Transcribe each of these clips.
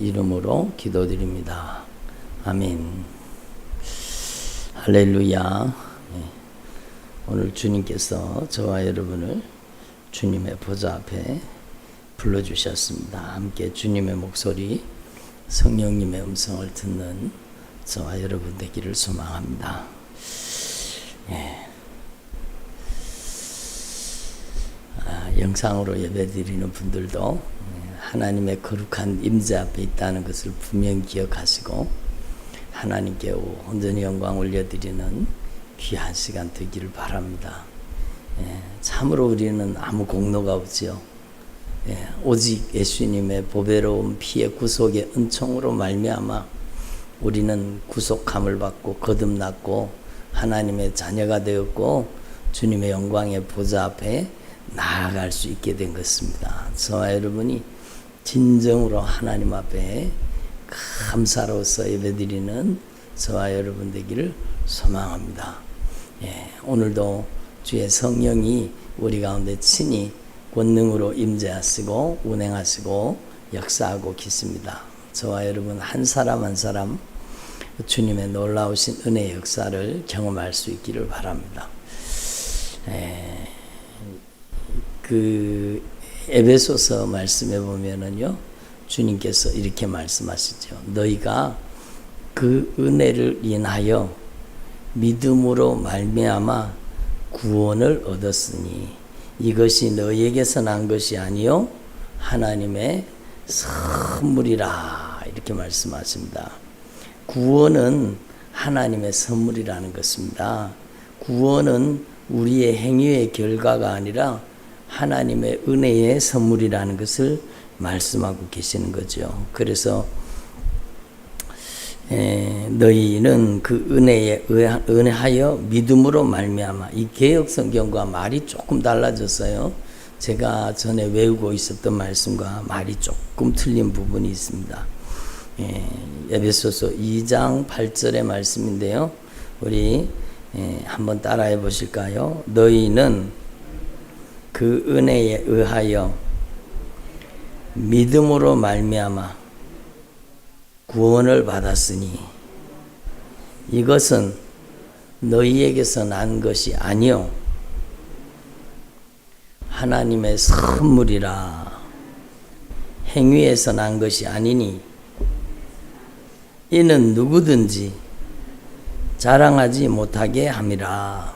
이름으로 기도드립니다. 아멘. 할렐루야. 오늘 주님께서 저와 여러분을 주님의 보좌 앞에 불러주셨습니다. 함께 주님의 목소리, 성령님의 음성을 듣는 저와 여러분 되기를 소망합니다. 영상으로 예배드리는 분들도 하나님의 거룩한 임재 앞에 있다는 것을 분명히 기억하시고 하나님께 온전히 영광 올려드리는 귀한 시간 되기를 바랍니다. 참으로 우리는 아무 공로가 없지요. 오직 예수님의 보배로운 피의 구속의 은총으로 말미암아 우리는 구속함을 받고 거듭났고 하나님의 자녀가 되었고 주님의 영광의 보좌 앞에 나아갈 수 있게 된 것입니다. 저와 여러분이 진정으로 하나님 앞에 감사로서 예배드리는 저와 여러분 되기를 소망합니다. 오늘도 주의 성령이 우리 가운데 친히 권능으로 임재하시고 운행하시고 역사하고 계십니다. 저와 여러분 한 사람 한 사람 주님의 놀라우신 은혜의 역사를 경험할 수 있기를 바랍니다. 에베소서 말씀해 보면은요, 주님께서 이렇게 말씀하시죠. 너희가 그 은혜를 인하여 믿음으로 말미암아 구원을 얻었으니 이것이 너희에게서 난 것이 아니요 하나님의 선물이라 이렇게 말씀하십니다. 구원은 하나님의 선물이라는 것입니다. 구원은 우리의 행위의 결과가 아니라 하나님의 은혜의 선물이라는 것을 말씀하고 계시는 거죠. 그래서 너희는 그 은혜에 은혜하여 믿음으로 말미암아, 이 개역 성경과 말이 조금 달라졌어요. 제가 전에 외우고 있었던 말씀과 말이 조금 틀린 부분이 있습니다. 에베소서 2장 8절의 말씀인데요. 우리 한번 따라해 보실까요? 너희는 그 은혜에 의하여 믿음으로 말미암아 구원을 받았으니 이것은 너희에게서 난 것이 아니요 하나님의 선물이라. 행위에서 난 것이 아니니 이는 누구든지 자랑하지 못하게 함이라.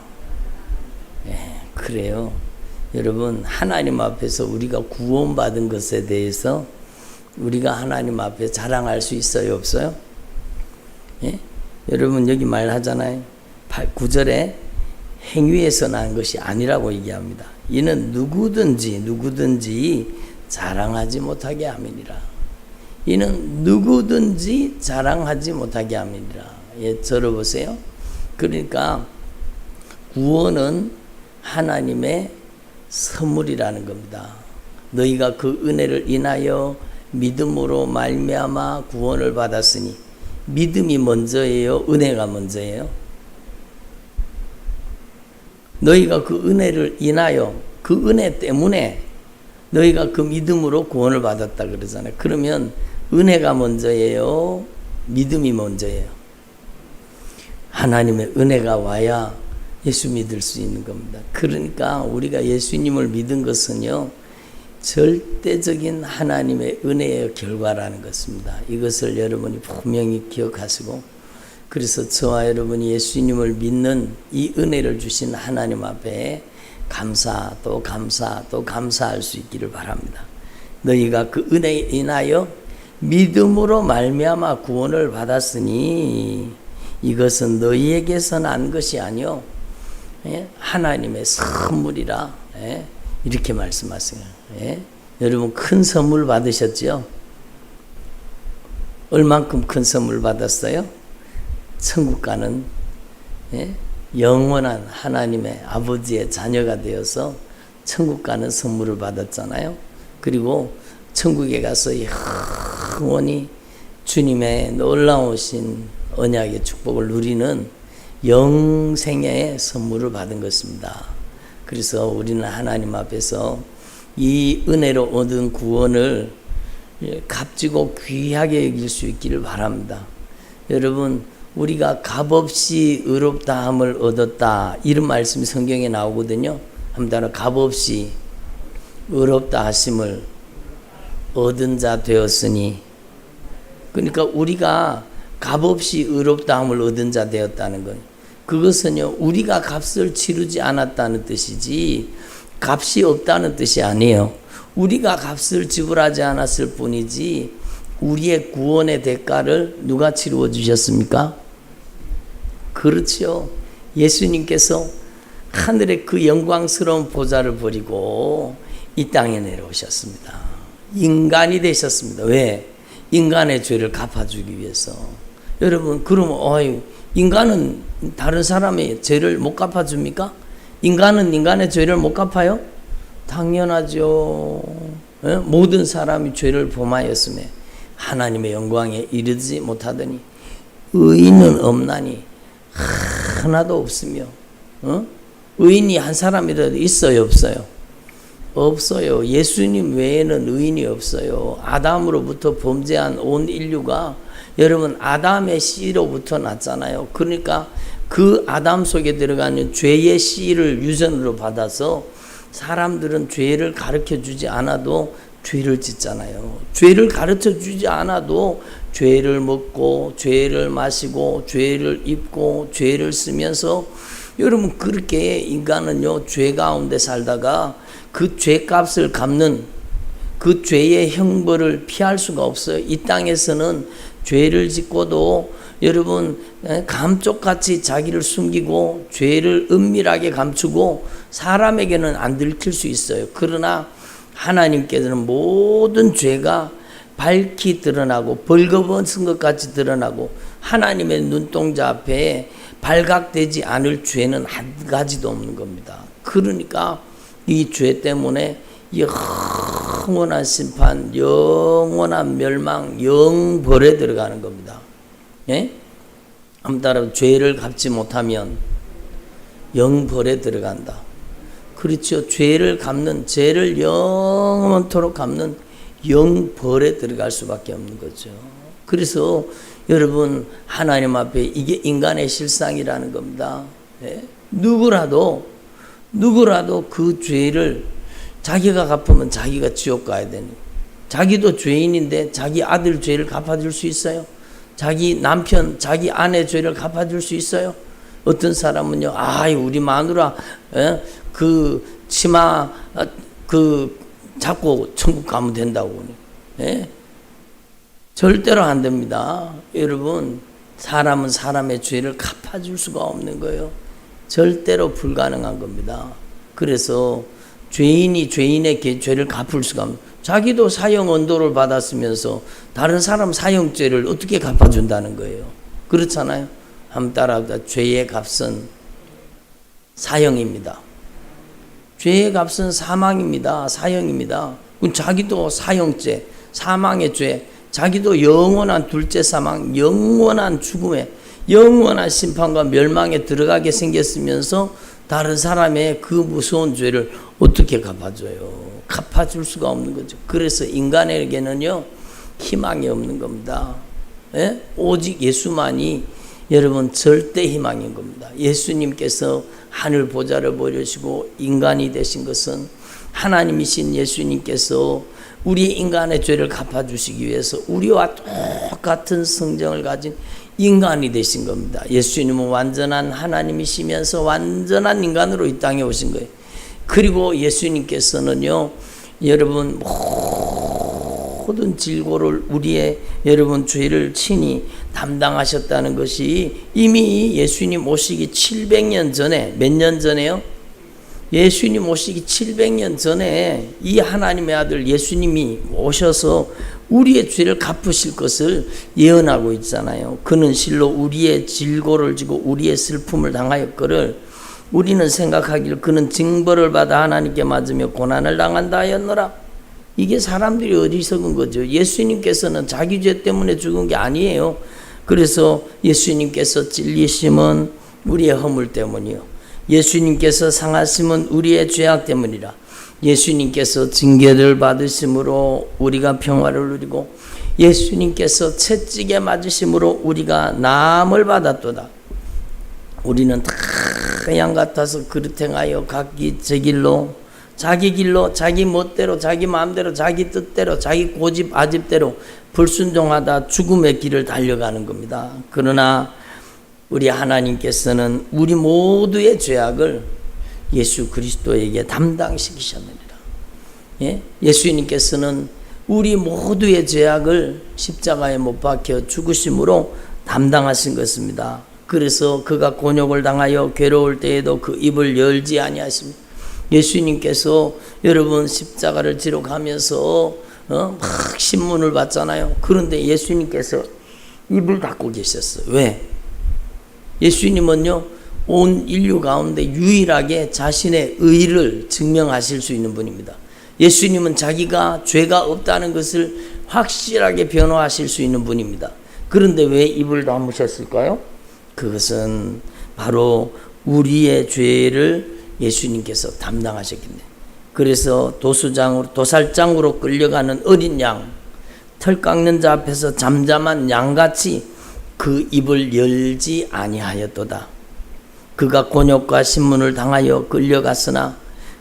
그래요. 여러분, 하나님 앞에서 우리가 구원받은 것에 대해서 우리가 하나님 앞에 자랑할 수 있어요, 없어요? 여러분, 여기 말하잖아요. 9절에 행위에서 난 것이 아니라고 얘기합니다. 이는 누구든지 자랑하지 못하게 함이니라. 이는 누구든지 자랑하지 못하게 함이니라. 들어보세요. 그러니까 구원은 하나님의 선물이라는 겁니다. 너희가 그 은혜를 인하여 믿음으로 말미암아 구원을 받았으니, 믿음이 먼저예요? 은혜가 먼저예요? 너희가 그 은혜를 인하여, 그 은혜 때문에 너희가 그 믿음으로 구원을 받았다 그러잖아요. 그러면 은혜가 먼저예요? 믿음이 먼저예요? 하나님의 은혜가 와야 예수 믿을 수 있는 겁니다. 그러니까 우리가 예수님을 믿은 것은요, 절대적인 하나님의 은혜의 결과라는 것입니다. 이것을 여러분이 분명히 기억하시고, 그래서 저와 여러분이 예수님을 믿는 이 은혜를 주신 하나님 앞에 감사 또 감사할 수 있기를 바랍니다. 너희가 그 은혜에 인하여 믿음으로 말미암아 구원을 받았으니 이것은 너희에게서 난 것이 아니요 하나님의 선물이라. 이렇게 말씀하세요. 여러분, 큰 선물 받으셨죠? 얼만큼 큰 선물 받았어요? 천국 가는 영원한 하나님의 아버지의 자녀가 되어서 천국 가는 선물을 받았잖아요. 그리고 천국에 가서 영원히 주님의 놀라우신 언약의 축복을 누리는 영생의 선물을 받은 것입니다. 그래서 우리는 하나님 앞에서 이 은혜로 얻은 구원을 값지고 귀하게 여길 수 있기를 바랍니다. 여러분, 우리가 값없이 의롭다함을 얻었다, 이런 말씀이 성경에 나오거든요. 한번 따라, 값없이 의롭다 하심을 얻은 자 되었으니. 그러니까 우리가 값없이 의롭다함을 얻은 자 되었다는 건, 그것은요, 우리가 값을 치르지 않았다는 뜻이지 값이 없다는 뜻이 아니에요. 우리가 값을 지불하지 않았을 뿐이지 우리의 구원의 대가를 누가 치루어 주셨습니까? 그렇죠. 예수님께서 하늘의 그 영광스러운 보좌를 버리고 이 땅에 내려오셨습니다. 인간이 되셨습니다. 왜? 인간의 죄를 갚아주기 위해서. 여러분, 그러면 인간은 다른 사람의 죄를 못 갚아줍니까? 인간은 인간의 죄를 못 갚아요? 당연하죠. 모든 사람이 죄를 범하였음에 하나님의 영광에 이르지 못하더니 의인은 없나니 하나도 없으며. 의인이 한 사람이라도 있어요, 없어요? 없어요. 예수님 외에는 의인이 없어요. 아담으로부터 범죄한 온 인류가, 여러분, 아담의 씨로부터 났잖아요. 그러니까 그 아담 속에 들어가는 죄의 씨를 유전으로 받아서 사람들은 죄를 가르쳐 주지 않아도 죄를 짓잖아요. 죄를 가르쳐 주지 않아도 죄를 먹고 죄를 마시고 죄를 입고 죄를 쓰면서, 여러분, 그렇게 인간은요, 죄 가운데 살다가 그 죄값을 갚는, 그 죄의 형벌을 피할 수가 없어요. 이 땅에서는 죄를 짓고도 여러분 감쪽같이 자기를 숨기고 죄를 은밀하게 감추고 사람에게는 안 들킬 수 있어요. 그러나 하나님께서는 모든 죄가 밝히 드러나고 벌거벗은 것 같이 드러나고 하나님의 눈동자 앞에 발각되지 않을 죄는 한 가지도 없는 겁니다. 그러니까 이 죄 때문에 영원한 심판, 영원한 멸망, 영벌에 들어가는 겁니다. 예? 한번 따라, 죄를 갚지 못하면 영벌에 들어간다. 그렇죠. 죄를 갚는, 죄를 영원토록 갚는 영벌에 들어갈 수밖에 없는 거죠. 그래서 여러분, 하나님 앞에 이게 인간의 실상이라는 겁니다. 예? 누구라도 그 죄를 자기가 갚으면 자기가 지옥 가야 되니, 자기도 죄인인데 자기 아들 죄를 갚아줄 수 있어요? 자기 남편, 자기 아내 죄를 갚아줄 수 있어요? 어떤 사람은요, 우리 마누라 그 치마 잡고 천국 가면 된다고. 절대로 안 됩니다. 여러분, 사람은 사람의 죄를 갚아줄 수가 없는 거예요. 절대로 불가능한 겁니다. 그래서 죄인이 죄인의 죄를 갚을 수가 없는, 자기도 사형 언도를 받았으면서 다른 사람 사형죄를 어떻게 갚아준다는 거예요. 그렇잖아요. 한번 따라합니다. 죄의 값은 사형입니다. 죄의 값은 사망입니다. 사형입니다. 그럼 자기도 사형죄, 사망의 죄, 자기도 영원한 둘째 사망, 영원한 죽음에, 영원한 심판과 멸망에 들어가게 생겼으면서 다른 사람의 그 무서운 죄를 어떻게 갚아줘요? 갚아줄 수가 없는 거죠. 그래서 인간에게는요, 희망이 없는 겁니다. 예? 오직 예수만이 여러분 절대 희망인 겁니다. 예수님께서 하늘 보좌를 버리시고 인간이 되신 것은, 하나님이신 예수님께서 우리 인간의 죄를 갚아주시기 위해서 우리와 똑같은 성정을 가진 인간이 되신 겁니다. 예수님은 완전한 하나님이시면서 완전한 인간으로 이 땅에 오신 거예요. 그리고 예수님께서는요, 여러분, 모든 질고를, 우리의 여러분 죄를 친히 담당하셨다는 것이 이미 예수님 오시기 700년 전에, 몇 년 전에요? 예수님 오시기 700년 전에 이 하나님의 아들 예수님이 오셔서 우리의 죄를 갚으실 것을 예언하고 있잖아요. 그는 실로 우리의 질고를 지고 우리의 슬픔을 당하였거를 우리는 생각하기를 그는 징벌을 받아 하나님께 맞으며 고난을 당한다 하였노라. 이게 사람들이 어리석은 거죠. 예수님께서는 자기 죄 때문에 죽은 게 아니에요. 그래서 예수님께서 찔리심은 우리의 허물 때문이요, 예수님께서 상하심은 우리의 죄악 때문이라. 예수님께서 징계를 받으심으로 우리가 평화를 누리고 예수님께서 채찍에 맞으심으로 우리가 나음을 받았도다. 우리는 다 양 같아서 그릇 행하여 각기 제 길로 자기 길로 자기 멋대로 자기 마음대로 자기 뜻대로 자기 고집 아집대로 불순종하다 죽음의 길을 달려가는 겁니다. 그러나 우리 하나님께서는 우리 모두의 죄악을 예수 그리스도에게 담당시키셨느니라. 예? 예수님께서는 우리 모두의 죄악을 십자가에 못 박혀 죽으심으로 담당하신 것입니다. 그래서 그가 곤욕을 당하여 괴로울 때에도 그 입을 열지 아니하십니다. 예수님께서 여러분 십자가를 지러 가면서 막 신문을 받잖아요. 그런데 예수님께서 입을 닫고 계셨어요. 왜? 예수님은요 온 인류 가운데 유일하게 자신의 의를 증명하실 수 있는 분입니다. 예수님은 자기가 죄가 없다는 것을 확실하게 변호하실 수 있는 분입니다. 그런데 왜 입을 다무셨을까요? 그것은 바로 우리의 죄를 예수님께서 담당하셨겠네. 그래서 도살장으로 끌려가는 어린 양, 털 깎는 자 앞에서 잠잠한 양같이 그 입을 열지 아니하였도다. 그가 곤욕과 신문을 당하여 끌려갔으나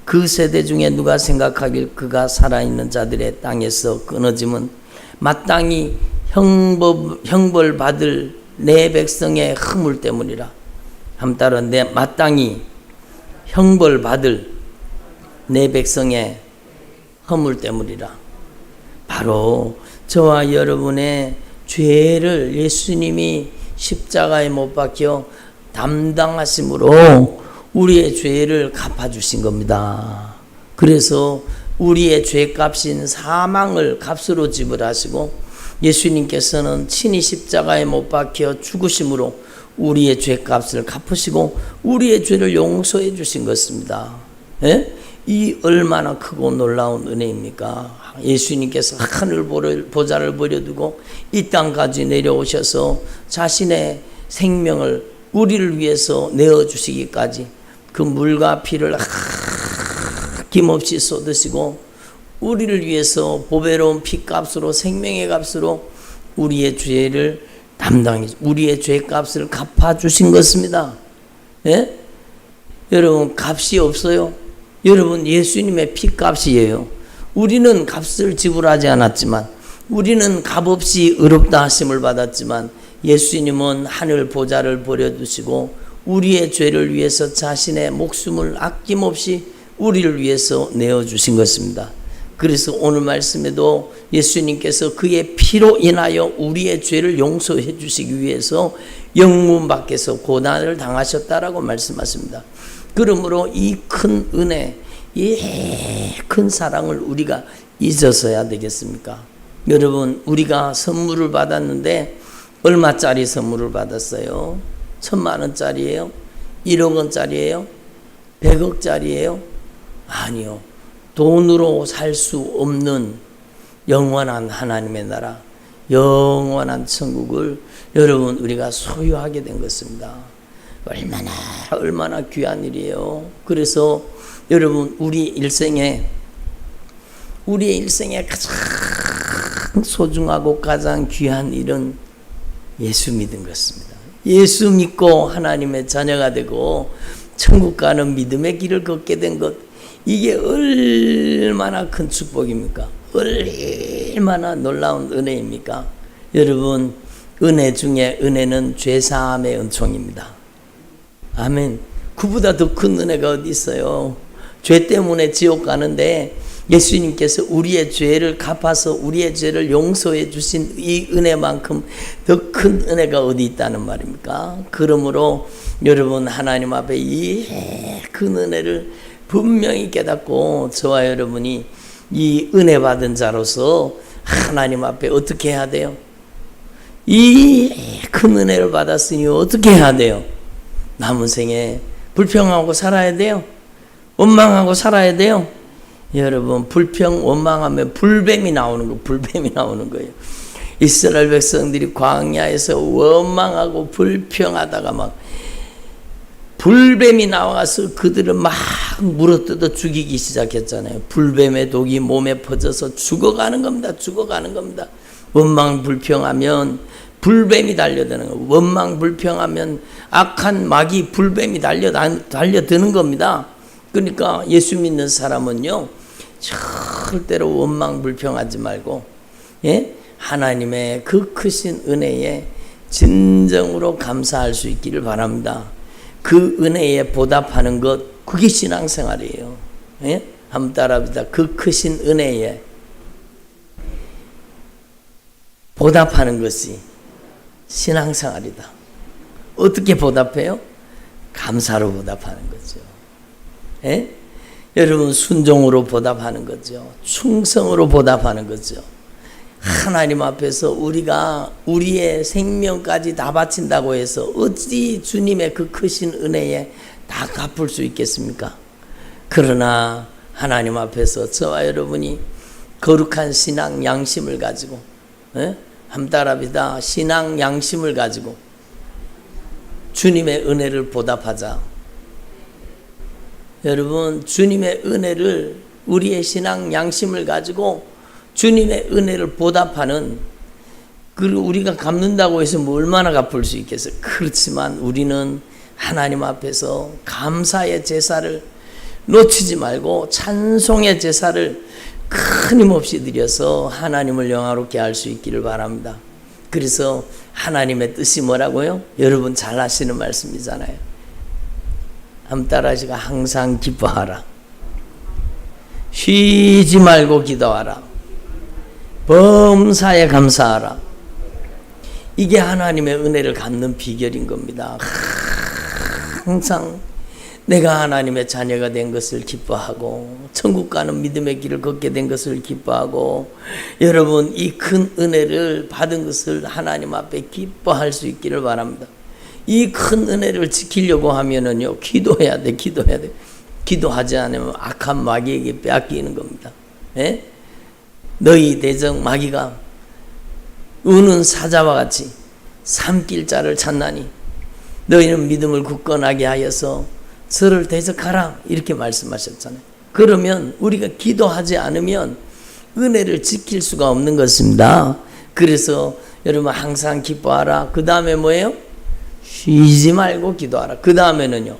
그 세대 중에 누가 생각하길 그가 살아있는 자들의 땅에서 끊어짐은 마땅히 형벌 받을 내 백성의 허물 때문이라. 한따라 내 마땅히 형벌 받을 내 백성의 허물 때문이라. 바로 저와 여러분의 죄를 예수님이 십자가에 못 박혀 담당하심으로 우리의 죄를 갚아주신 겁니다. 그래서 우리의 죄값인 사망을 값으로 지불하시고 예수님께서는 친히 십자가에 못 박혀 죽으심으로 우리의 죄값을 갚으시고 우리의 죄를 용서해 주신 것입니다. 예? 이 얼마나 크고 놀라운 은혜입니까? 예수님께서 하늘 보좌를 버려두고 이 땅까지 내려오셔서 자신의 생명을 우리를 위해서 내어주시기까지 그 물과 피를 아낌없이 쏟으시고 우리를 위해서 보배로운 피값으로 생명의 값으로 우리의 죄를 담당해 우리의 죄값을 갚아주신 것입니다. 예? 여러분 값이 없어요. 여러분 예수님의 피값이에요. 우리는 값을 지불하지 않았지만 우리는 값없이 의롭다 하심을 받았지만 예수님은 하늘 보좌를 버려두시고 우리의 죄를 위해서 자신의 목숨을 아낌없이 우리를 위해서 내어주신 것입니다. 그래서 오늘 말씀에도 예수님께서 그의 피로 인하여 우리의 죄를 용서해 주시기 위해서 영문 밖에서 고난을 당하셨다라고 말씀하십니다. 그러므로 이 큰 은혜, 이 큰 사랑을 우리가 잊어서야 되겠습니까? 여러분 우리가 선물을 받았는데 얼마짜리 선물을 받았어요? 1,000만 원짜리예요? 1억 원짜리예요? 100억짜리예요? 아니요. 돈으로 살 수 없는 영원한 하나님의 나라, 영원한 천국을 여러분 우리가 소유하게 된 것입니다. 얼마나 귀한 일이에요. 그래서 여러분 우리의 일생에 가장 소중하고 가장 귀한 일은 예수 믿은 것입니다. 예수 믿고 하나님의 자녀가 되고 천국 가는 믿음의 길을 걷게 된 것, 이게 얼마나 큰 축복입니까? 얼마나 놀라운 은혜입니까? 여러분 은혜 중에 은혜는 죄사함의 은총입니다. 아멘. 그보다 더 큰 은혜가 어디 있어요? 죄 때문에 지옥 가는데 예수님께서 우리의 죄를 갚아서 우리의 죄를 용서해 주신 이 은혜만큼 더 큰 은혜가 어디 있다는 말입니까? 그러므로 여러분 하나님 앞에 이 큰 은혜를 분명히 깨닫고 저와 여러분이 이 은혜 받은 자로서 하나님 앞에 어떻게 해야 돼요? 이 큰 은혜를 받았으니 어떻게 해야 돼요? 남은 생에 불평하고 살아야 돼요? 원망하고 살아야 돼요? 여러분 불평 원망하면 불뱀이 나오는 거예요. 이스라엘 백성들이 광야에서 원망하고 불평하다가 막 불뱀이 나와서 그들을 막 물어뜯어 죽이기 시작했잖아요. 불뱀의 독이 몸에 퍼져서 죽어가는 겁니다. 죽어가는 겁니다. 원망불평하면 불뱀이 달려드는 거예요. 원망불평하면 악한 마귀 불뱀이 달려드는 겁니다. 그러니까 예수 믿는 사람은요, 절대로 원망불평하지 말고, 예? 하나님의 그 크신 은혜에 진정으로 감사할 수 있기를 바랍니다. 그 은혜에 보답하는 것, 그게 신앙생활이에요. 예? 한번 따라합니다. 그 크신 은혜에 보답하는 것이 신앙생활이다. 어떻게 보답해요? 감사로 보답하는 거죠. 예? 여러분, 순종으로 보답하는 거죠. 충성으로 보답하는 거죠. 하나님 앞에서 우리가 우리의 생명까지 다 바친다고 해서 어찌 주님의 그 크신 은혜에 다 갚을 수 있겠습니까? 그러나 하나님 앞에서 저와 여러분이 거룩한 신앙 양심을 가지고, 예? 함따라비다 신앙 양심을 가지고 주님의 은혜를 보답하자. 여러분, 주님의 은혜를, 우리의 신앙 양심을 가지고 주님의 은혜를 보답하는, 그리고 우리가 갚는다고 해서 뭐 얼마나 갚을 수 있겠어요? 그렇지만 우리는 하나님 앞에서 감사의 제사를 놓치지 말고 찬송의 제사를 끊임없이 드려서 하나님을 영화롭게 할 수 있기를 바랍니다. 그래서 하나님의 뜻이 뭐라고요? 여러분 잘 아시는 말씀이잖아요. 한번 따라하시고, 항상 기뻐하라, 쉬지 말고 기도하라, 범사에 감사하라. 이게 하나님의 은혜를 갖는 비결인 겁니다. 항상 내가 하나님의 자녀가 된 것을 기뻐하고 천국 가는 믿음의 길을 걷게 된 것을 기뻐하고, 여러분 이 큰 은혜를 받은 것을 하나님 앞에 기뻐할 수 있기를 바랍니다. 이 큰 은혜를 지키려고 하면은요, 기도해야 돼. 기도하지 않으면 악한 마귀에게 빼앗기는 겁니다. 예? 너희 대적 마귀가 우는 사자와 같이 삼킬 자를 찾나니 너희는 믿음을 굳건하게 하여서 저를 대적하라, 이렇게 말씀하셨잖아요. 그러면 우리가 기도하지 않으면 은혜를 지킬 수가 없는 것입니다. 그래서 여러분 항상 기뻐하라. 그 다음에 뭐예요? 쉬지 말고 기도하라. 그 다음에는요,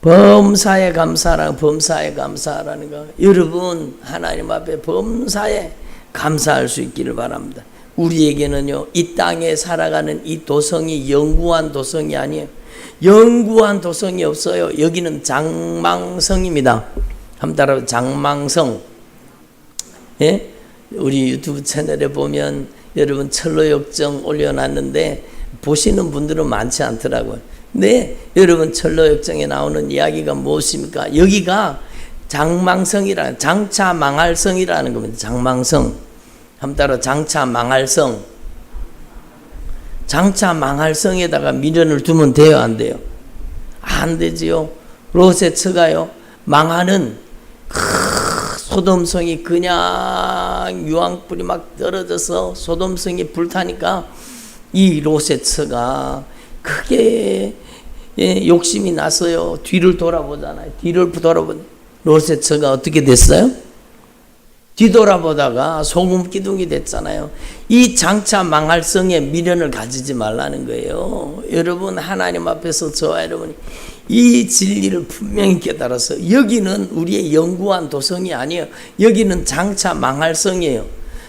범사에 감사하라. 범사에 감사하라는 거, 여러분 하나님 앞에 범사에 감사할 수 있기를 바랍니다. 우리에게는요, 이 땅에 살아가는 이 도성이 영구한 도성이 아니에요. 영구한 도성이 없어요. 여기는 장망성입니다. 한번 따라, 장망성. 예? 우리 유튜브 채널에 보면 여러분 철로역정 올려놨는데 보시는 분들은 많지 않더라고요. 네, 여러분 철로역정에 나오는 이야기가 무엇입니까? 여기가 장망성이라는, 장차 망할 성이라는 겁니다. 장망성. 한번 따라, 장차 망할 성. 장차 망할 성에다가 미련을 두면 돼요, 안 돼요? 안 되지요. 롯의 처가요, 망하는 소돔성이 그냥 유황불이 막 떨어져서 소돔성이 불타니까 이 롯의 처가 크게 욕심이 났어요. 뒤를 돌아보잖아요. 뒤를 돌아보니 롯의 처가 어떻게 됐어요? 뒤돌아보다가 소금 기둥이 됐잖아요. 이 장차 망할 성에 미련을 가지지 말라는 거예요. 여러분 하나님 앞에서 저와 여러분이 이 진리를 분명히 깨달아서, 여기는 우리의 영구한 도성이 아니에요. 여기는 장차 망할 성이에요.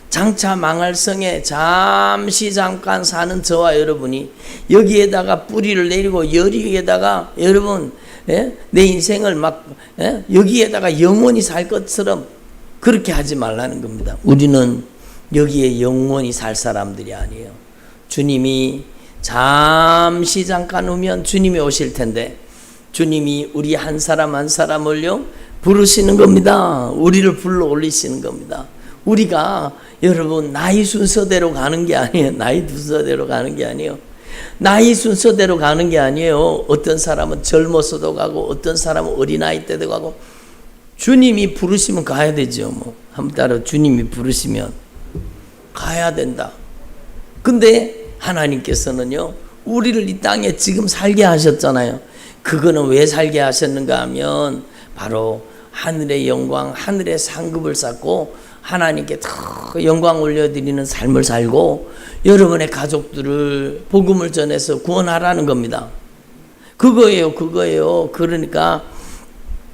장차 망할 성에 잠시 잠깐 사는 저와 여러분이 여기에다가 뿌리를 내리고 여기에다가 여러분 내 인생을 막 여기에다가 영원히 살 것처럼 그렇게 하지 말라는 겁니다. 우리는 여기에 영원히 살 사람들이 아니에요. 주님이 잠시 잠깐 오면 주님이 오실 텐데, 주님이 우리 한 사람 한 사람을요 부르시는 겁니다. 우리를 불러 올리시는 겁니다. 우리가 여러분 나이 순서대로 가는 게 아니에요. 나이 순서대로 가는 게 아니에요. 나이 순서대로 가는 게 아니에요. 어떤 사람은 젊어서도 가고 어떤 사람은 어린아이 때도 가고, 주님이 부르시면 가야 되죠. 뭐 한번 따라, 주님이 부르시면 가야 된다. 근데 하나님께서는요 우리를 이 땅에 지금 살게 하셨잖아요. 그거는 왜 살게 하셨는가 하면 바로 하늘의 영광, 하늘의 상급을 쌓고 하나님께 더 영광 올려드리는 삶을 살고 여러분의 가족들을 복음을 전해서 구원하라는 겁니다. 그거예요. 그러니까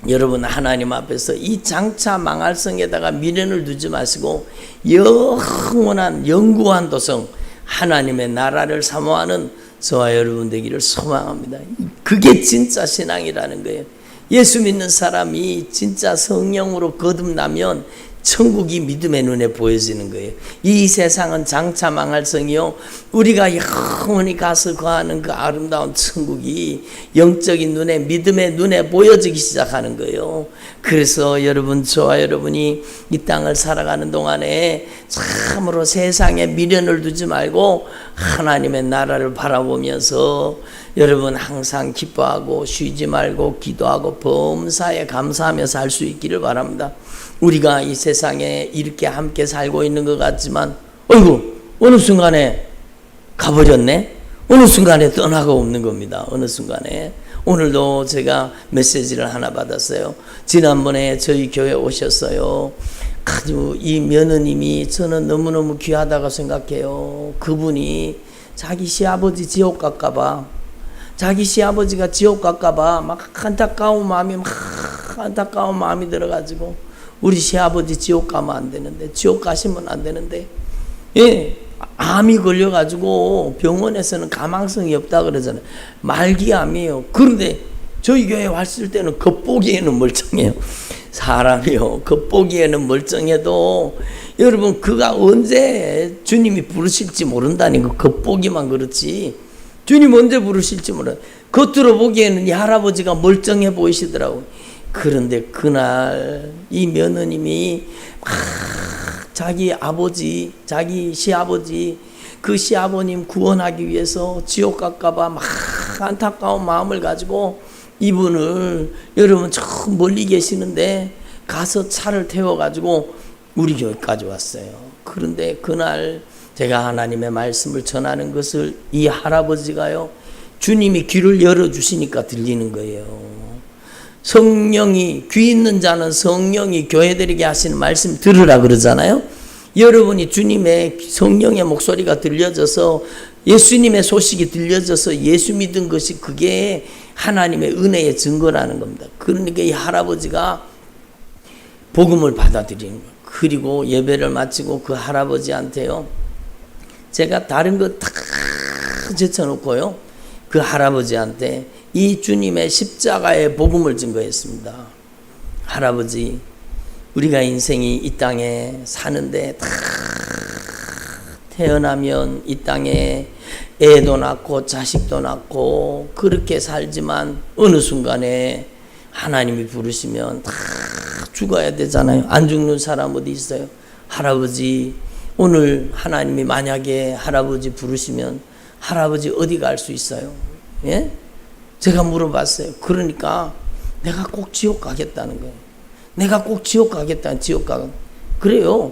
여러분 하나님 앞에서 이 장차 망할 성에다가 미련을 두지 마시고 영원한 영구한 도성 하나님의 나라를 사모하는 저와 여러분 되기를 소망합니다. 그게 진짜 신앙이라는 거예요. 예수 믿는 사람이 진짜 성령으로 거듭나면 천국이 믿음의 눈에 보여지는 거예요. 이 세상은 장차 망할 성이요, 우리가 영원히 가서 거하는 그 아름다운 천국이 영적인 눈에, 믿음의 눈에 보여지기 시작하는 거예요. 그래서 여러분, 저와 여러분이 이 땅을 살아가는 동안에 참으로 세상에 미련을 두지 말고 하나님의 나라를 바라보면서 여러분 항상 기뻐하고 쉬지 말고 기도하고 범사에 감사하며 살 수 있기를 바랍니다. 우리가 이 세상에 이렇게 함께 살고 있는 것 같지만 어이구 어느 순간에 가버렸네, 어느 순간에 떠나가 없는 겁니다. 어느 순간에. 오늘도 제가 메시지를 하나 받았어요. 지난번에 저희 교회 오셨어요. 아주 이 며느님이 저는 너무너무 귀하다고 생각해요. 그분이 자기 시아버지 지옥 갈까봐, 자기 시아버지가 지옥 갈까봐 막 안타까운 마음이 들어가지고 우리 시아버지 지옥 가면 안 되는데, 지옥 가시면 안 되는데, 예, 암이 걸려가지고 병원에서는 가망성이 없다 그러잖아요. 말기암이에요. 그런데 저희 교회 왔을 때는 겉보기에는 멀쩡해요. 사람이요, 겉보기에는 멀쩡해도 여러분 그가 언제 주님이 부르실지 모른다니까. 겉보기만 그렇지 주님 언제 부르실지 몰라. 겉으로 보기에는 이 할아버지가 멀쩡해 보이시더라고요. 그런데 그날 이 며느님이 막 자기 아버지, 자기 시아버지, 그 시아버님 구원하기 위해서 지옥 갈까봐 막 안타까운 마음을 가지고 이분을, 여러분 저 멀리 계시는데 가서 차를 태워가지고 우리 교회까지 왔어요. 그런데 그날 제가 하나님의 말씀을 전하는 것을 이 할아버지가요, 주님이 귀를 열어주시니까 들리는 거예요. 성령이, 귀 있는 자는 성령이 교회들에게 하시는 말씀 들으라 그러잖아요. 여러분이 주님의 성령의 목소리가 들려져서, 예수님의 소식이 들려져서 예수 믿은 것이 그게 하나님의 은혜의 증거라는 겁니다. 그러니까 이 할아버지가 복음을 받아들이는 거예요. 그리고 예배를 마치고 그 할아버지한테요, 제가 다른 거 다 제쳐놓고요, 그 할아버지한테 이 주님의 십자가의 복음을 증거했습니다. 할아버지, 우리가 인생이 이 땅에 사는데 다 태어나면 이 땅에 애도 낳고 자식도 낳고 그렇게 살지만 어느 순간에 하나님이 부르시면 다 죽어야 되잖아요. 안 죽는 사람 어디 있어요? 할아버지, 오늘 하나님이 만약에 할아버지 부르시면 할아버지 어디 갈 수 있어요? 예? 제가 물어봤어요. 그러니까 내가 꼭 지옥 가겠다는 거예요. 내가 꼭 지옥 가겠다. 지옥 가. 그래요.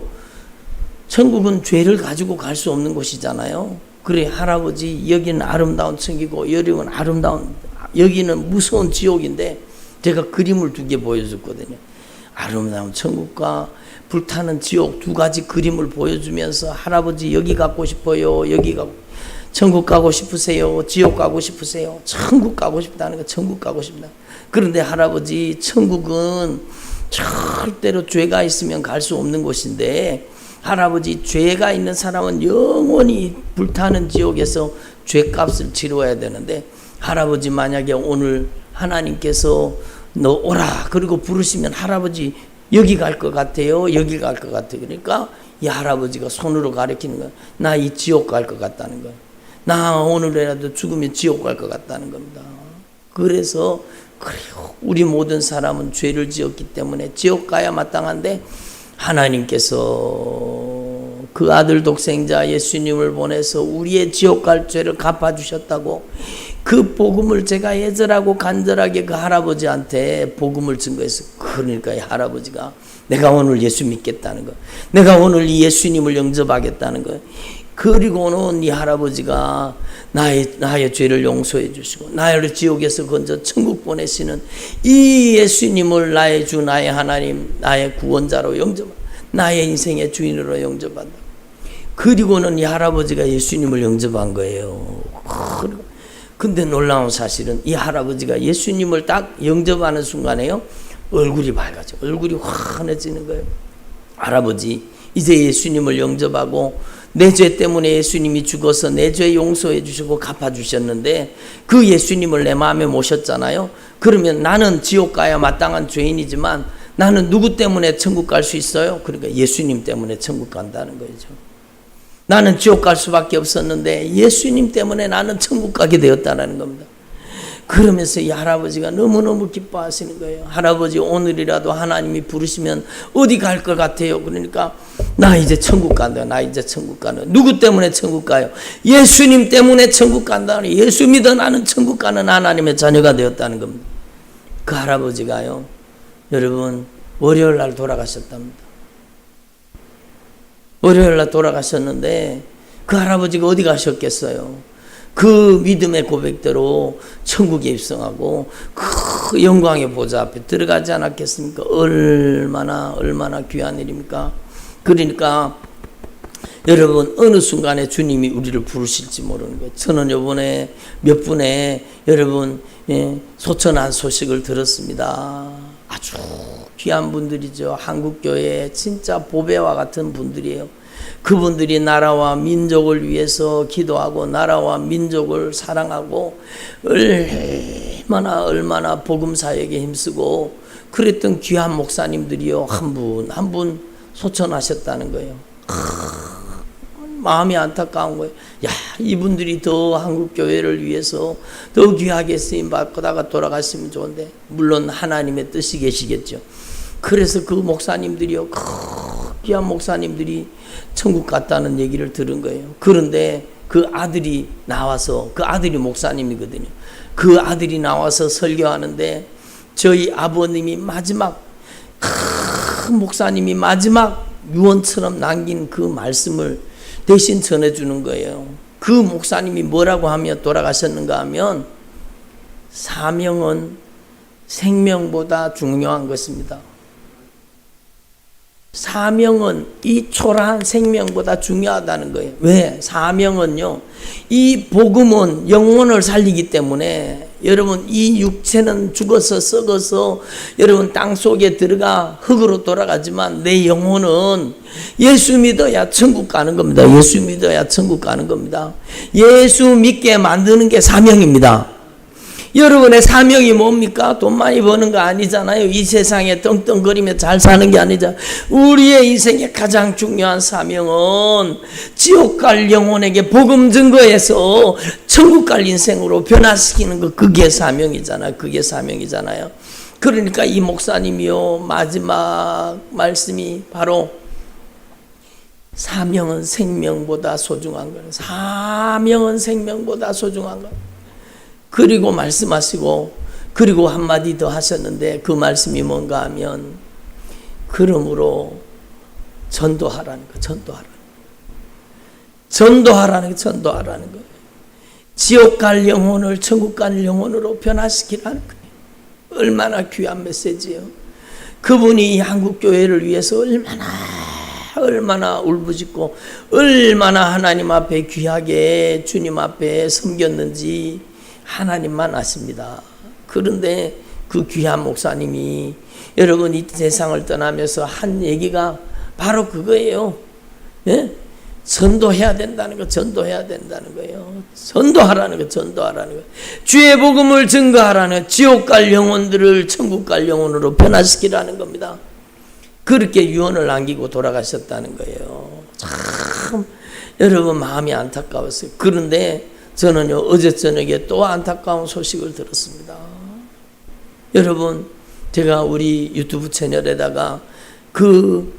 천국은 죄를 가지고 갈 수 없는 곳이잖아요. 그래, 할아버지, 여기는 아름다운 천국이고 여기는 여기는 무서운 지옥인데 제가 그림을 2개 보여줬거든요. 아름다운 천국과 불타는 지옥 2가지 그림을 보여주면서 할아버지 여기 가고 싶어요. 여기 가고, 천국 가고 싶으세요? 지옥 가고 싶으세요? 천국 가고 싶다는 거, 천국 가고 싶다. 그런데 할아버지, 천국은 절대로 죄가 있으면 갈 수 없는 곳인데, 할아버지, 죄가 있는 사람은 영원히 불타는 지옥에서 죄값을 치러야 되는데, 할아버지 만약에 오늘 하나님께서 너 오라 그리고 부르시면 할아버지 여기 갈 것 같아요? 여기 갈 것 같아요? 그러니까 이 할아버지가 손으로 가리키는 거야. 나 이 지옥 갈 것 같다는 거야. 나 오늘이라도 죽으면 지옥 갈 것 같다는 겁니다. 그래서 그래요, 우리 모든 사람은 죄를 지었기 때문에 지옥 가야 마땅한데 하나님께서 그 아들 독생자 예수님을 보내서 우리의 지옥 갈 죄를 갚아주셨다고, 그 복음을 제가 애절하고 간절하게 그 할아버지한테 복음을 증거했어요. 그러니까 이 할아버지가 내가 오늘 예수 믿겠다는 거, 내가 오늘 이 예수님을 영접하겠다는 거, 그리고는 이 할아버지가 나의 죄를 용서해 주시고 나를 지옥에서 건져 천국 보내시는 이 예수님을 나의 주 나의 하나님 나의 구원자로 영접한다. 나의 인생의 주인으로 영접한다. 그리고는 이 할아버지가 예수님을 영접한 거예요. 근데 놀라운 사실은 이 할아버지가 예수님을 딱 영접하는 순간에요, 얼굴이 밝아져. 얼굴이 환해지는 거예요. 할아버지, 이제 예수님을 영접하고 내 죄 때문에 예수님이 죽어서 내 죄 용서해 주시고 갚아주셨는데 그 예수님을 내 마음에 모셨잖아요. 그러면 나는 지옥 가야 마땅한 죄인이지만 나는 누구 때문에 천국 갈 수 있어요? 그러니까 예수님 때문에 천국 간다는 거죠. 나는 지옥 갈 수밖에 없었는데 예수님 때문에 나는 천국 가게 되었다는 겁니다. 그러면서 이 할아버지가 너무너무 기뻐하시는 거예요. 할아버지, 오늘이라도 하나님이 부르시면 어디 갈 것 같아요? 그러니까 나 이제 천국 간다. 나 이제 천국 가는. 누구 때문에 천국 가요? 예수님 때문에 천국 간다니. 예수 믿어 나는 천국 가는 하나님의 자녀가 되었다는 겁니다. 그 할아버지가요, 여러분, 월요일 날 돌아가셨답니다. 월요일 날 돌아가셨는데 그 할아버지가 어디 가셨겠어요? 그 믿음의 고백대로 천국에 입성하고 그 영광의 보좌 앞에 들어가지 않았겠습니까? 얼마나 귀한 일입니까? 그러니까 여러분, 어느 순간에 주님이 우리를 부르실지 모르는 거예요. 저는 이번에 몇 분의 여러분 소천한 소식을 들었습니다. 아주 귀한 분들이죠. 한국교회에 진짜 보배와 같은 분들이에요. 그분들이 나라와 민족을 위해서 기도하고 나라와 민족을 사랑하고 얼마나 복음사역에 힘쓰고 그랬던 귀한 목사님들이요, 한 분 소천하셨다는 거예요. 마음이 안타까운 거예요. 야, 이분들이 더 한국교회를 위해서 더 귀하게 쓰임받다가 돌아가시면 좋은데, 물론 하나님의 뜻이 계시겠죠. 그래서 그 목사님들이요, 귀한 목사님들이 천국 갔다는 얘기를 들은 거예요. 그런데 그 아들이 나와서, 그 아들이 목사님이거든요. 그 아들이 나와서 설교하는데 저희 아버님이 마지막, 목사님이 마지막 유언처럼 남긴 그 말씀을 대신 전해주는 거예요. 그 목사님이 뭐라고 하며 돌아가셨는가 하면, 사명은 생명보다 중요한 것입니다. 사명은 이 초라한 생명보다 중요하다는 거예요. 왜? 사명은요, 이 복음은 영혼을 살리기 때문에 여러분, 이 육체는 죽어서 썩어서 여러분 땅 속에 들어가 흙으로 돌아가지만 내 영혼은 예수 믿어야 천국 가는 겁니다. 예수 믿어야 천국 가는 겁니다. 예수 믿게 만드는 게 사명입니다. 여러분의 사명이 뭡니까? 돈 많이 버는 거 아니잖아요. 이 세상에 떵떵거리며 잘 사는 게 아니잖아요. 우리의 인생의 가장 중요한 사명은 지옥 갈 영혼에게 복음 증거해서 천국 갈 인생으로 변화시키는 거, 그게 사명이잖아요. 그게 사명이잖아요. 그러니까 이 목사님이요, 마지막 말씀이 바로 사명은 생명보다 소중한 거예요. 사명은 생명보다 소중한 거예요. 그리고 말씀하시고, 그리고 한마디 더 하셨는데, 그 말씀이 뭔가 하면, 그러므로 전도하라는 거, 전도하라는 거예요. 지옥 갈 영혼을 천국 갈 영혼으로 변화시키라는 거예요. 얼마나 귀한 메시지예요. 그분이 한국교회를 위해서 얼마나 울부짖고 얼마나 하나님 앞에 귀하게 주님 앞에 섬겼는지 하나님만 아십니다. 그런데 그 귀한 목사님이 여러분 이 세상을 떠나면서 한 얘기가 바로 그거예요. 예? 전도해야 된다는 거, 전도해야 된다는 거예요. 전도하라는 거, 전도하라는 거예요. 주의 복음을 증거하라는 거예요. 지옥 갈 영혼들을 천국 갈 영혼으로 변화시키라는 겁니다. 그렇게 유언을 남기고 돌아가셨다는 거예요. 참 여러분 마음이 안타까웠어요. 그런데 저는요, 어제 저녁에 또 안타까운 소식을 들었습니다. 여러분, 제가 우리 유튜브 채널에다가 그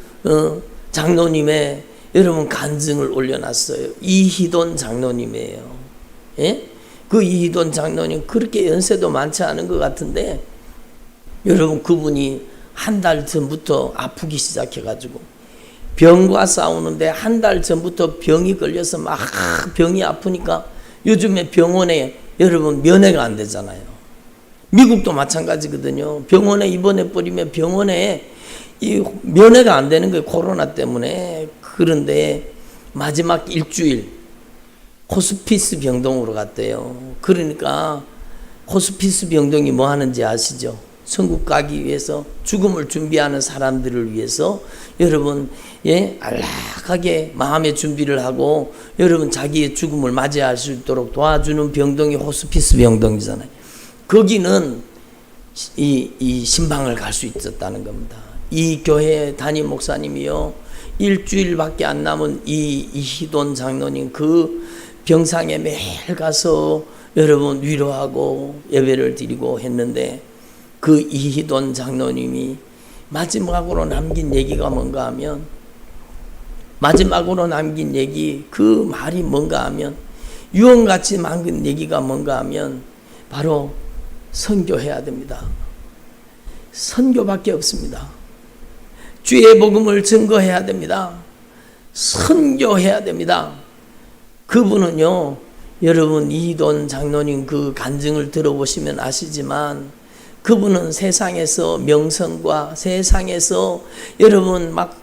장로님의 여러분 간증을 올려놨어요. 이희돈 장로님이에요. 예? 그 이희돈 장로님 그렇게 연세도 많지 않은 것 같은데, 여러분 그분이 한 달 전부터 아프기 시작해가지고 병과 싸우는데 한 달 전부터 병이 걸려서 막 병이 아프니까 요즘에 병원에 여러분 면회가 안 되잖아요. 미국도 마찬가지거든요. 병원에 입원해 버리면 병원에 이 면회가 안 되는 거예요. 코로나 때문에. 그런데 마지막 일주일 호스피스 병동으로 갔대요. 그러니까 호스피스 병동이 뭐 하는지 아시죠? 천국 가기 위해서 죽음을 준비하는 사람들을 위해서 여러분 안락하게 마음의 준비를 하고 여러분 자기의 죽음을 맞이할 수 있도록 도와주는 병동이 호스피스 병동이잖아요. 거기는 이 신방을 갈 수 있었다는 겁니다. 이 교회 담임 목사님이요, 일주일밖에 안 남은 이희돈 장로님 그 병상에 매일 가서 여러분 위로하고 예배를 드리고 했는데, 그 이희돈 장로님이 마지막으로 남긴 얘기가 뭔가 하면, 마지막으로 남긴 얘기, 그 말이 뭔가 하면, 유언같이 남긴 얘기가 뭔가 하면 바로 선교해야 됩니다. 선교밖에 없습니다. 주의 복음을 증거해야 됩니다. 선교해야 됩니다. 그분은요, 여러분 이희돈 장로님 그 간증을 들어보시면 아시지만, 그분은 세상에서 명성과 세상에서 여러분 막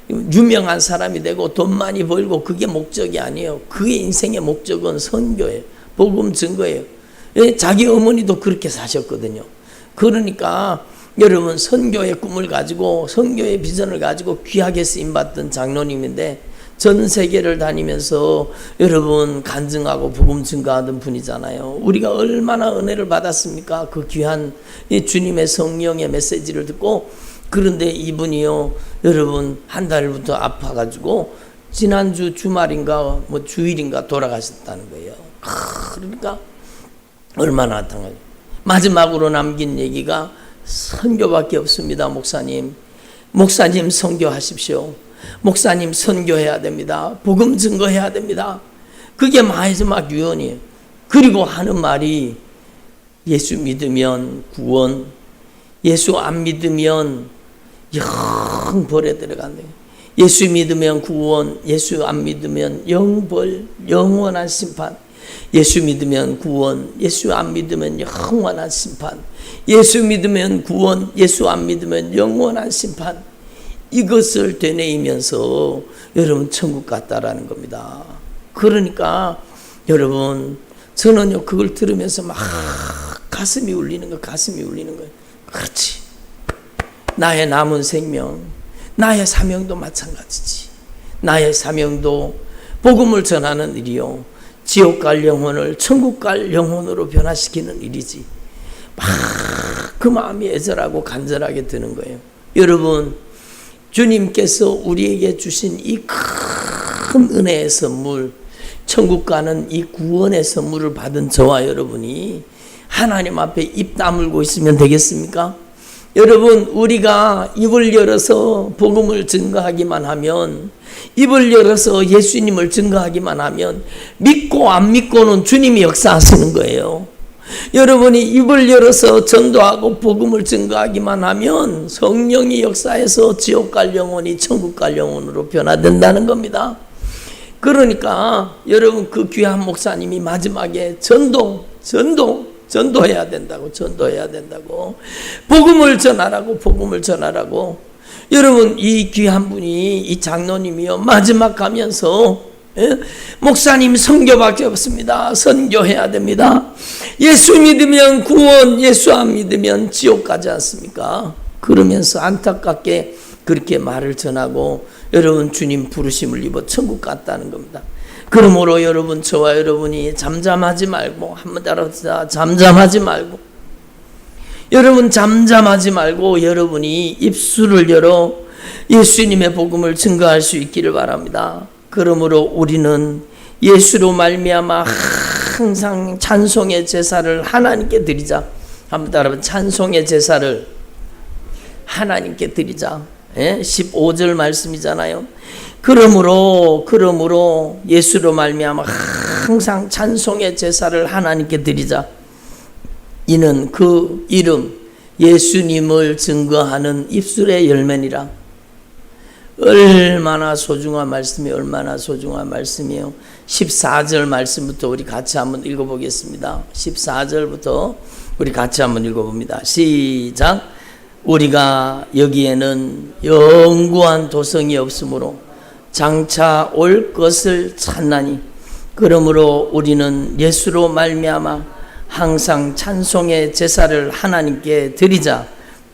유명한 사람이 되고 돈 많이 벌고 그게 목적이 아니에요. 그의 인생의 목적은 선교예요. 복음 증거예요. 자기 어머니도 그렇게 사셨거든요. 그러니까 여러분 선교의 꿈을 가지고 선교의 비전을 가지고 귀하게 쓰임받던 장로님인데, 전 세계를 다니면서 여러분 간증하고 복음 증거하던 분이잖아요. 우리가 얼마나 은혜를 받았습니까? 그 귀한 주님의 성령의 메시지를 듣고. 그런데 이분이요, 여러분 한 달부터 아파가지고 지난주 주말인가 뭐 주일인가 돌아가셨다는 거예요. 그러니까 얼마나 안타까워요. 마지막으로 남긴 얘기가 선교밖에 없습니다. 목사님 선교하십시오. 목사님 선교해야 됩니다. 복음 증거해야 됩니다. 그게 마지막 유언이에요. 그리고 하는 말이 예수 믿으면 구원, 예수 안 믿으면 영벌에 들어간다. 예수 믿으면 구원, 예수 안 믿으면 영벌, 영원한 심판. 예수 믿으면 구원, 예수 안 믿으면 영원한 심판. 예수 믿으면 구원, 예수 안 믿으면 영원한 심판. 이것을 되뇌이면서 여러분 천국 갔다라는 겁니다. 그러니까 여러분 저는요 그걸 들으면서 막 가슴이 울리는 거예요. 그렇지. 나의 남은 생명, 나의 사명도 마찬가지지. 나의 사명도 복음을 전하는 일이요, 지옥 갈 영혼을 천국 갈 영혼으로 변화시키는 일이지. 막 그 마음이 애절하고 간절하게 드는 거예요. 여러분, 주님께서 우리에게 주신 이 큰 은혜의 선물, 천국 가는 이 구원의 선물을 받은 저와 여러분이 하나님 앞에 입 다물고 있으면 되겠습니까? 여러분, 우리가 입을 열어서 복음을 증거하기만 하면, 입을 열어서 예수님을 증거하기만 하면, 믿고 안 믿고는 주님이 역사하시는 거예요. 여러분이 입을 열어서 전도하고 복음을 증거하기만 하면 성령이 역사해서 지옥 갈 영혼이 천국 갈 영혼으로 변화된다는 겁니다. 그러니까 여러분 그 귀한 목사님이 마지막에 전도해야 된다고, 복음을 전하라고. 여러분 이 귀한 분이, 이 장로님이요, 마지막 가면서 목사님 선교밖에 없습니다. 선교해야 됩니다. 예수 믿으면 구원, 예수 안 믿으면 지옥 가지 않습니까? 그러면서 안타깝게 그렇게 말을 전하고 여러분 주님 부르심을 입어 천국 갔다는 겁니다. 그러므로 여러분, 저와 여러분이 잠잠하지 말고, 한번 따라합시다. 잠잠하지 말고, 여러분 잠잠하지 말고 여러분이 입술을 열어 예수님의 복음을 증거할 수 있기를 바랍니다. 그러므로 우리는 예수로 말미암아 항상 찬송의 제사를 하나님께 드리자. 한번 따라해봐. 찬송의 제사를 하나님께 드리자. 15절 말씀이잖아요. 그러므로 예수로 말미암아 항상 찬송의 제사를 하나님께 드리자. 이는 그 이름 예수님을 증거하는 입술의 열매니라. 얼마나 소중한 말씀이 얼마나 소중한 말씀이에요. 14절 말씀부터 우리 같이 한번 읽어보겠습니다. 14절부터 우리 같이 한번 읽어봅니다. 시작. 우리가 여기에는 영구한 도성이 없으므로 장차 올 것을 찾나니 그러므로 우리는 예수로 말미암아 항상 찬송의 제사를 하나님께 드리자.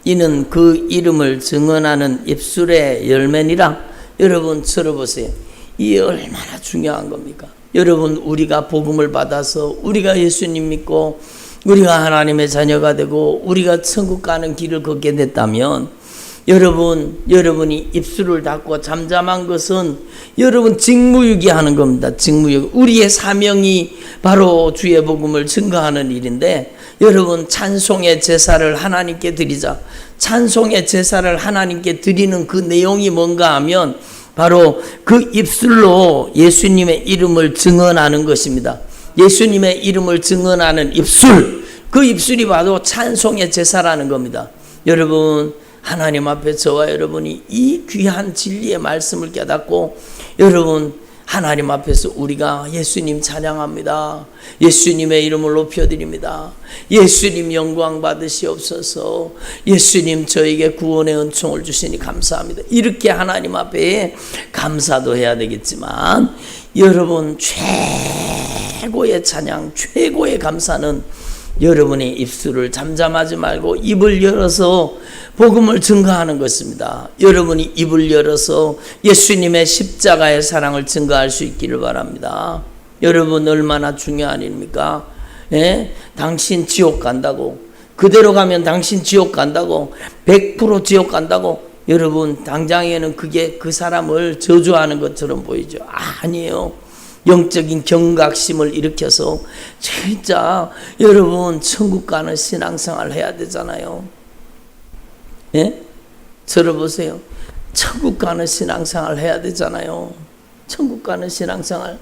이는 그 이름을 증언하는 입술의 열매니라. 여러분 들어보세요. 이게 얼마나 중요한 겁니까? 여러분, 우리가 복음을 받아서 우리가 예수님 믿고 우리가 하나님의 자녀가 되고 우리가 천국 가는 길을 걷게 됐다면 여러분이 입술을 닫고 잠잠한 것은 여러분 직무유기하는 겁니다. 직무유기. 우리의 사명이 바로 주의 복음을 증거하는 일인데, 여러분 찬송의 제사를 하나님께 드리자. 찬송의 제사를 하나님께 드리는 그 내용이 뭔가 하면 바로 그 입술로 예수님의 이름을 증언하는 것입니다. 예수님의 이름을 증언하는 입술, 그 입술이 바로 찬송의 제사라는 겁니다. 여러분, 하나님 앞에 저와 여러분이 이 귀한 진리의 말씀을 깨닫고 여러분 하나님 앞에서 우리가 예수님 찬양합니다. 예수님의 이름을 높여드립니다. 예수님 영광 받으시옵소서. 예수님 저에게 구원의 은총을 주시니 감사합니다. 이렇게 하나님 앞에 감사도 해야 되겠지만 여러분 최고의 찬양, 최고의 감사는 여러분의 입술을 잠잠하지 말고 입을 열어서 복음을 증거하는 것입니다. 여러분이 입을 열어서 예수님의 십자가의 사랑을 증거할 수 있기를 바랍니다. 여러분 얼마나 중요한 일입니까? 당신 지옥 간다고, 그대로 가면 당신 지옥 간다고, 100% 지옥 간다고, 여러분 당장에는 그게 그 사람을 저주하는 것처럼 보이죠. 아니에요. 영적인 경각심을 일으켜서 진짜 여러분 천국 가는 신앙생활 해야 되잖아요. 들어보세요. 천국 가는 신앙생활 해야 되잖아요. 천국 가는 신앙생활.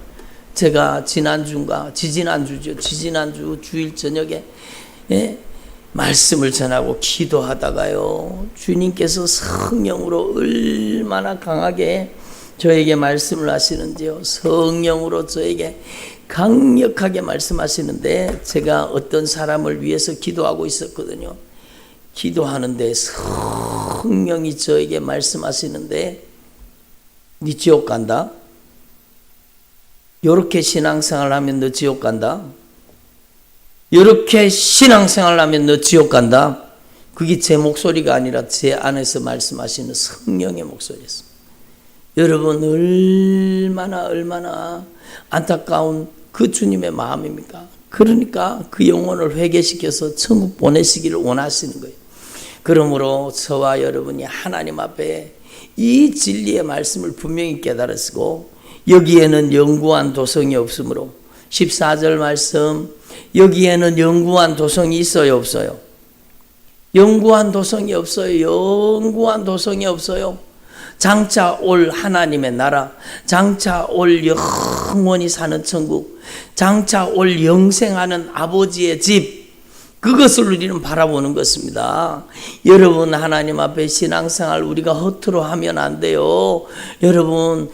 제가 지지난주 주일 저녁에 말씀을 전하고 기도하다가요, 주님께서 성령으로 얼마나 강하게 저에게 말씀을 하시는지요. 성령으로 저에게 강력하게 말씀하시는데, 제가 어떤 사람을 위해서 기도하고 있었거든요. 기도하는데 성령이 저에게 말씀하시는데, 네 지옥 간다? 요렇게 신앙생활 하면 너 지옥 간다? 요렇게 신앙생활 하면 너 지옥 간다? 그게 제 목소리가 아니라 제 안에서 말씀하시는 성령의 목소리였습니다. 여러분 얼마나 안타까운 그 주님의 마음입니까? 그러니까 그 영혼을 회개시켜서 천국 보내시기를 원하시는 거예요. 그러므로 저와 여러분이 하나님 앞에 이 진리의 말씀을 분명히 깨달으시고, 여기에는 영구한 도성이 없으므로, 14절 말씀, 여기에는 영구한 도성이 있어요 없어요? 영구한 도성이 없어요. 영구한 도성이 없어요. 장차 올 하나님의 나라, 장차 올 영원히 사는 천국, 장차 올 영생하는 아버지의 집, 그것을 우리는 바라보는 것입니다. 여러분 하나님 앞에 신앙생활 우리가 허투루 하면 안 돼요. 여러분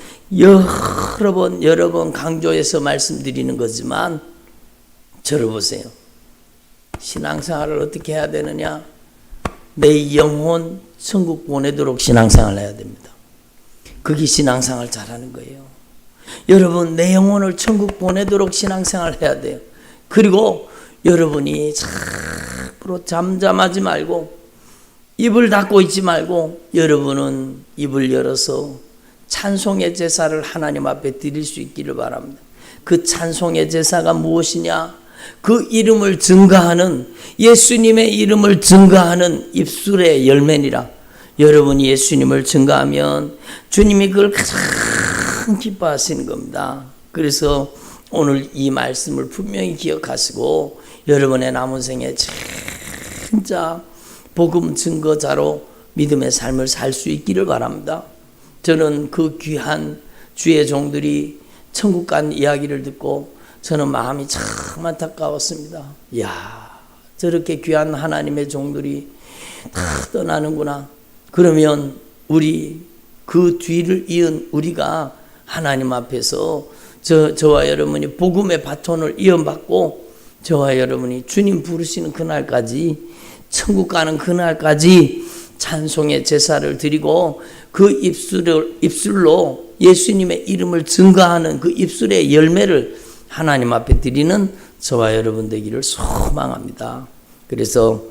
여러 번 강조해서 말씀드리는 거지만 들어보세요. 신앙생활을 어떻게 해야 되느냐? 내 영혼 천국 보내도록 신앙생활을 해야 됩니다. 그게 신앙생활 잘하는 거예요. 여러분 내 영혼을 천국 보내도록 신앙생활 해야 돼요. 그리고 여러분이 앞으로 잠잠하지 말고 입을 닫고 있지 말고 여러분은 입을 열어서 찬송의 제사를 하나님 앞에 드릴 수 있기를 바랍니다. 그 찬송의 제사가 무엇이냐? 그 이름을 증거하는, 예수님의 이름을 증거하는 입술의 열매니라. 여러분이 예수님을 증거하면 주님이 그걸 가장 기뻐하시는 겁니다. 그래서 오늘 이 말씀을 분명히 기억하시고 여러분의 남은 생에 진짜 복음 증거자로 믿음의 삶을 살 수 있기를 바랍니다. 저는 그 귀한 주의 종들이 천국 간 이야기를 듣고 저는 마음이 참 안타까웠습니다. 이야, 저렇게 귀한 하나님의 종들이 다 떠나는구나. 그러면 우리 그 뒤를 이은 우리가 하나님 앞에서 저와 여러분이 복음의 바톤을 이어받고 저와 여러분이 주님 부르시는 그날까지, 천국 가는 그날까지 찬송의 제사를 드리고 그 입술로 예수님의 이름을 증거하는 그 입술의 열매를 하나님 앞에 드리는 저와 여러분 되기를 소망합니다. 그래서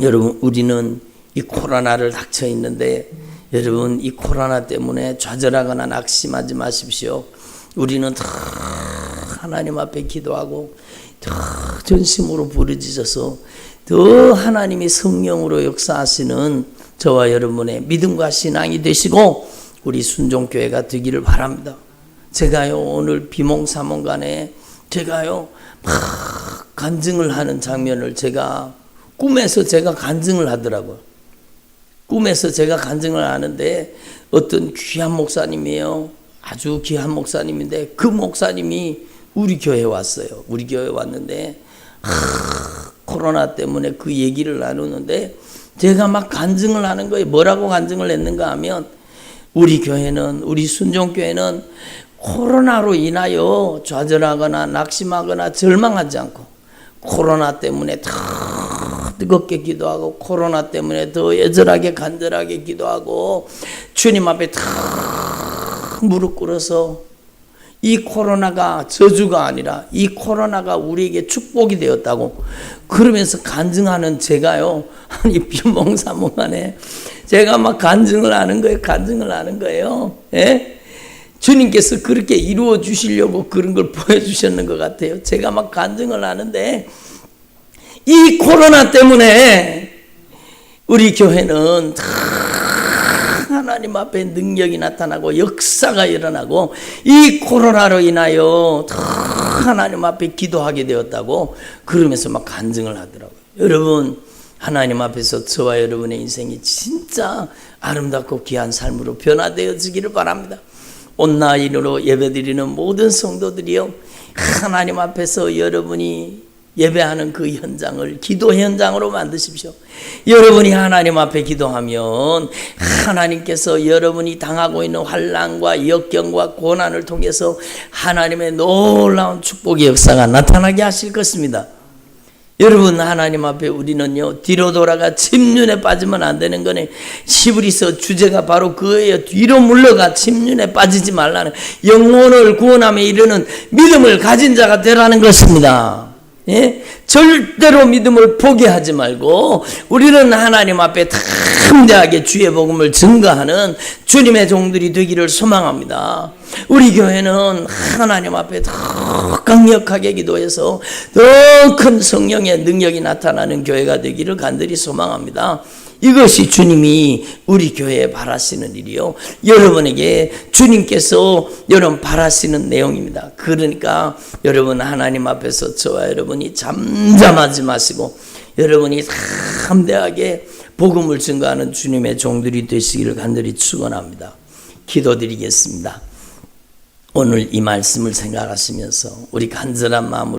여러분, 우리는 이 코로나를 닥쳐 있는데 여러분, 이 코로나 때문에 좌절하거나 낙심하지 마십시오. 우리는 더 하나님 앞에 기도하고 더 전심으로 부르짖어서 더 하나님이 성령으로 역사하시는 저와 여러분의 믿음과 신앙이 되시고 우리 순종교회가 되기를 바랍니다. 제가요, 오늘 비몽사몽간에 제가요 막 간증을 하는 장면을 제가 꿈에서 간증을 하더라고요. 꿈에서 제가 간증을 하는데 어떤 귀한 목사님이에요. 아주 귀한 목사님인데 그 목사님이 우리 교회에 왔어요. 우리 교회에 왔는데 코로나 때문에 그 얘기를 나누는데 제가 막 간증을 하는 거예요. 뭐라고 간증을 했는가 하면 우리 교회는, 우리 순종교회는 코로나로 인하여 좌절하거나 낙심하거나 절망하지 않고 코로나 때문에 더 뜨겁게 기도하고 코로나 때문에 더 애절하게 간절하게 기도하고 주님 앞에 더 무릎 꿇어서 이 코로나가 저주가 아니라 이 코로나가 우리에게 축복이 되었다고 그러면서 간증하는 제가요, 아니 비몽사몽간에 제가 막 간증을 하는 거예요. 예? 주님께서 그렇게 이루어 주시려고 그런 걸 보여주셨는 것 같아요. 제가 막 간증을 하는데 이 코로나 때문에 우리 교회는 하나님 앞에 능력이 나타나고 역사가 일어나고 이 코로나로 인하여 하나님 앞에 기도하게 되었다고 그러면서 막 간증을 하더라고요. 여러분, 하나님 앞에서 저와 여러분의 인생이 진짜 아름답고 귀한 삶으로 변화되어지기를 바랍니다. 온라인으로 예배드리는 모든 성도들이요, 하나님 앞에서 여러분이 예배하는 그 현장을 기도 현장으로 만드십시오. 여러분이 하나님 앞에 기도하면 하나님께서 여러분이 당하고 있는 환난과 역경과 고난을 통해서 하나님의 놀라운 축복의 역사가 나타나게 하실 것입니다. 여러분, 하나님 앞에 우리는요, 뒤로 돌아가 침륜에 빠지면 안 되는 거네. 히브리서 주제가 바로 그예요. 뒤로 물러가 침륜에 빠지지 말라는, 영혼을 구원함에 이르는 믿음을 가진 자가 되라는 것입니다. 예? 절대로 믿음을 포기하지 말고 우리는 하나님 앞에 담대하게 주의 복음을 증거하는 주님의 종들이 되기를 소망합니다. 우리 교회는 하나님 앞에 더 강력하게 기도해서 더 큰 성령의 능력이 나타나는 교회가 되기를 간절히 소망합니다. 이것이 주님이 우리 교회에 바라시는 일이요, 여러분에게 주님께서 여러분 바라시는 내용입니다. 그러니까 여러분, 하나님 앞에서 저와 여러분이 잠잠하지 마시고 여러분이 담대하게 복음을 증거하는 주님의 종들이 되시기를 간절히 축원합니다. 기도드리겠습니다. 오늘 이 말씀을 생각하시면서 우리 간절한 마음으로